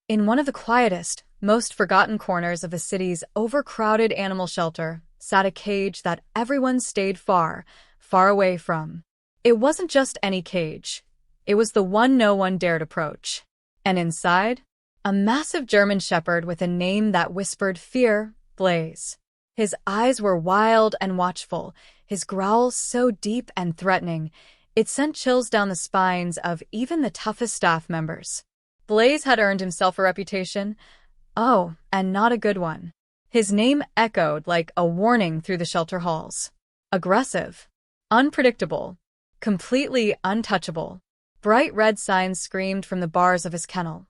In one of the quietest, most forgotten corners of the city's overcrowded animal shelter sat a cage that everyone stayed far, far away from. It wasn't just any cage. It was the one no one dared approach. And inside, a massive German shepherd with a name that whispered fear, Blaze. His eyes were wild and watchful, his growl so deep and threatening, it sent chills down the spines of even the toughest staff members. Blaze had earned himself a reputation. Oh, and not a good one. His name echoed like a warning through the shelter halls. Aggressive, unpredictable, completely untouchable. Bright red signs screamed from the bars of his kennel.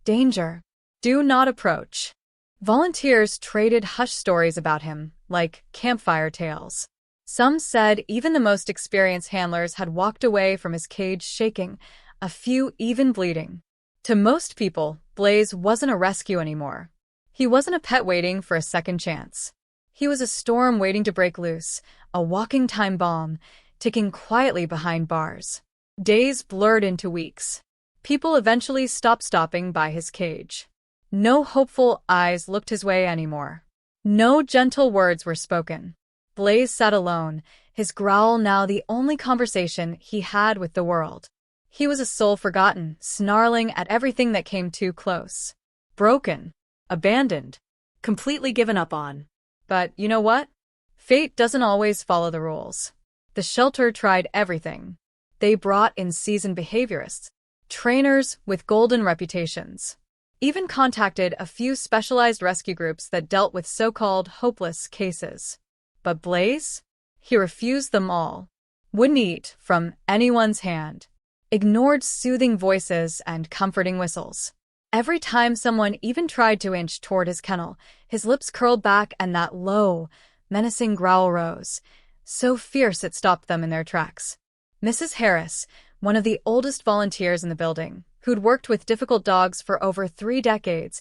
Danger. Do not approach. Volunteers traded hushed stories about him, like campfire tales. Some said even the most experienced handlers had walked away from his cage shaking, a few even bleeding. To most people, Blaze wasn't a rescue anymore. He wasn't a pet waiting for a second chance. He was a storm waiting to break loose, a walking time bomb, ticking quietly behind bars. Days blurred into weeks. People eventually stopped stopping by his cage. No hopeful eyes looked his way anymore. No gentle words were spoken. Blaze sat alone, his growl now the only conversation he had with the world. He was a soul forgotten, snarling at everything that came too close. Broken, abandoned, completely given up on. But you know what? Fate doesn't always follow the rules. The shelter tried everything. They brought in seasoned behaviorists, trainers with golden reputations, even contacted a few specialized rescue groups that dealt with so-called hopeless cases. But Blaze? He refused them all. Wouldn't eat from anyone's hand. Ignored soothing voices and comforting whistles. Every time someone even tried to inch toward his kennel, his lips curled back and that low, menacing growl rose, so fierce it stopped them in their tracks. Mrs. Harris, one of the oldest volunteers in the building, who'd worked with difficult dogs for over 3 decades,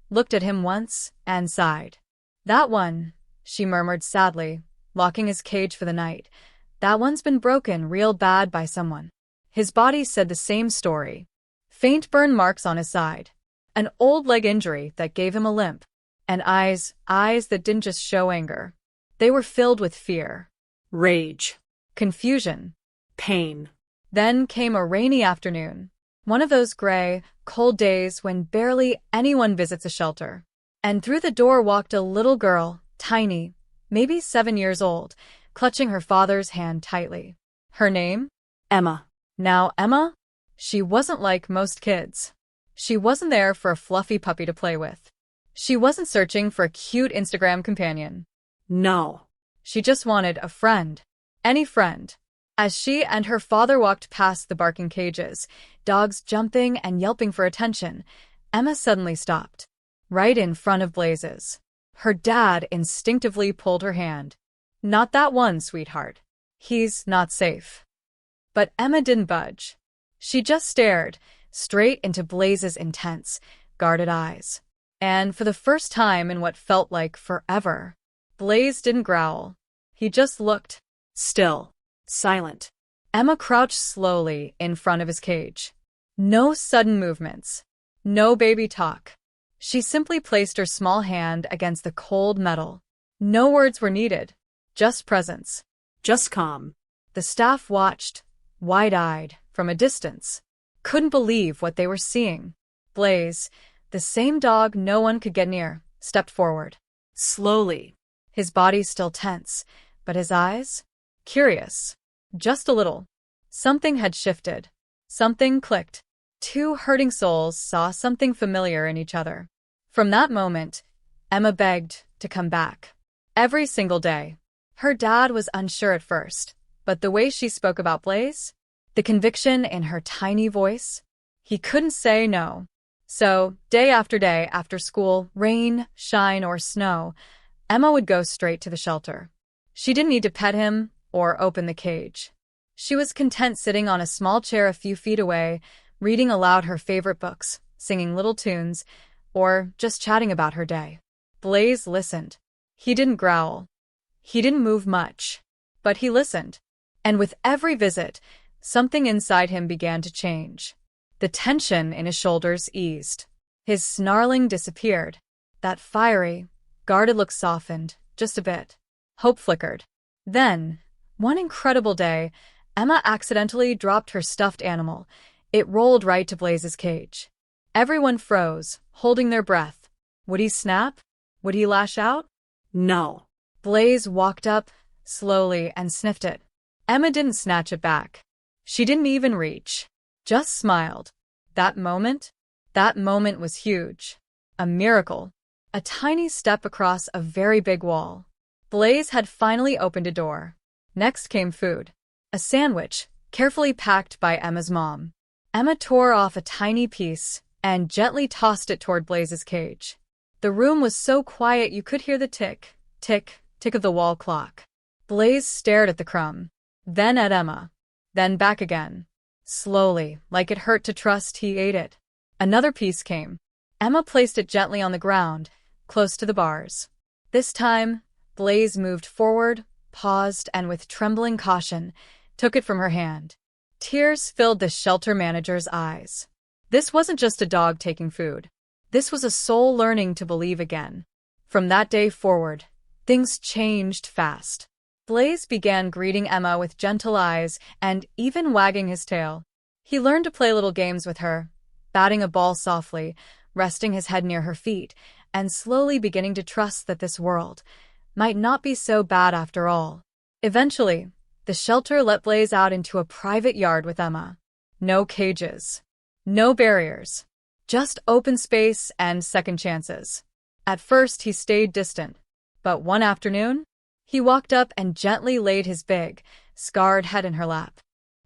looked at him once and sighed. That one, she murmured sadly, locking his cage for the night, that one's been broken real bad by someone. His body said the same story. Faint burn marks on his side. An old leg injury that gave him a limp. And eyes that didn't just show anger. They were filled with fear. Rage. Confusion. Pain. Then came a rainy afternoon. One of those gray, cold days when barely anyone visits a shelter. And through the door walked a little girl, tiny, maybe 7 years old, clutching her father's hand tightly. Her name? Emma. Now Emma? She wasn't like most kids. She wasn't there for a fluffy puppy to play with. She wasn't searching for a cute Instagram companion. No. She just wanted a friend. Any friend. As she and her father walked past the barking cages, dogs jumping and yelping for attention, Emma suddenly stopped. Right in front of Blaze's. Her dad instinctively pulled her hand. Not that one, sweetheart. He's not safe. But Emma didn't budge. She just stared, straight into Blaze's intense, guarded eyes. And for the first time in what felt like forever, Blaze didn't growl. He just looked. Still. Silent. Emma crouched slowly in front of his cage. No sudden movements. No baby talk. She simply placed her small hand against the cold metal. No words were needed. Just presence. Just calm. The staff watched, wide-eyed, from a distance. Couldn't believe what they were seeing. Blaze, the same dog no one could get near, stepped forward. Slowly. His body still tense, but his eyes? Curious. Just a little. Something had shifted. Something clicked. 2 hurting souls saw something familiar in each other. From that moment, Emma begged to come back. Every single day. Her dad was unsure at first, but the way she spoke about Blaze, the conviction in her tiny voice, he couldn't say no. So, day, after school, rain, shine, or snow, Emma would go straight to the shelter. She didn't need to pet him or open the cage. She was content sitting on a small chair a few feet away, reading aloud her favorite books, singing little tunes, or just chatting about her day. Blaze listened. He didn't growl. He didn't move much. But he listened. And with every visit, something inside him began to change. The tension in his shoulders eased. His snarling disappeared. That fiery, guarded look softened, just a bit. Hope flickered. Then, one incredible day, Emma accidentally dropped her stuffed animal. It rolled right to Blaze's cage. Everyone froze, holding their breath. Would he snap? Would he lash out? No. Blaze walked up, slowly, and sniffed it. Emma didn't snatch it back. She didn't even reach. Just smiled. That moment was huge. A miracle. A tiny step across a very big wall. Blaze had finally opened a door. Next came food. A sandwich, carefully packed by Emma's mom. Emma tore off a tiny piece and gently tossed it toward Blaze's cage. The room was so quiet you could hear the tick, tick, tick of the wall clock. Blaze stared at the crumb, then at Emma, then back again. Slowly, like it hurt to trust, he ate it. Another piece came. Emma placed it gently on the ground, close to the bars. This time, Blaze moved forward, paused, and with trembling caution, took it from her hand. Tears filled the shelter manager's eyes. This wasn't just a dog taking food. This was a soul learning to believe again. From that day forward, things changed fast. Blaze began greeting Emma with gentle eyes and even wagging his tail. He learned to play little games with her, batting a ball softly, resting his head near her feet, and slowly beginning to trust that this world might not be so bad after all. Eventually, the shelter let Blaze out into a private yard with Emma. No cages. No barriers. Just open space and second chances. At first, he stayed distant. But one afternoon, he walked up and gently laid his big, scarred head in her lap.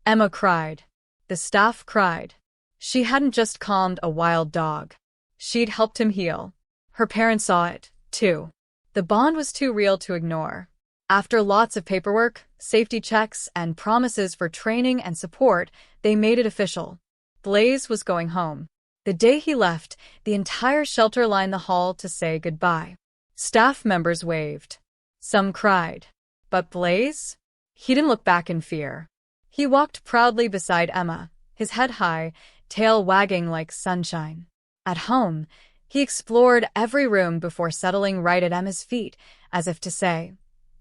Emma cried. The staff cried. She hadn't just calmed a wild dog. She'd helped him heal. Her parents saw it, too. The bond was too real to ignore. After lots of paperwork, safety checks, and promises for training and support, they made it official. Blaze was going home. The day he left, the entire shelter lined the hall to say goodbye. Staff members waved. Some cried. But Blaze? He didn't look back in fear. He walked proudly beside Emma, his head high, tail wagging like sunshine. At home, he explored every room before settling right at Emma's feet, as if to say,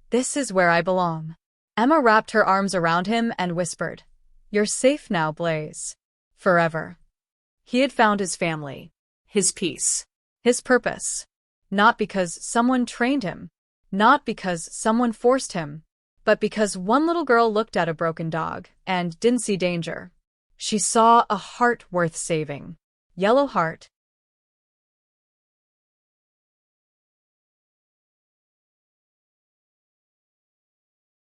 "This is where I belong." Emma wrapped her arms around him and whispered, "You're safe now, Blaze. Forever." He had found his family, his peace, his purpose. Not because someone trained him, not because someone forced him, but because one little girl looked at a broken dog and didn't see danger. She saw a heart worth saving. Yellow heart,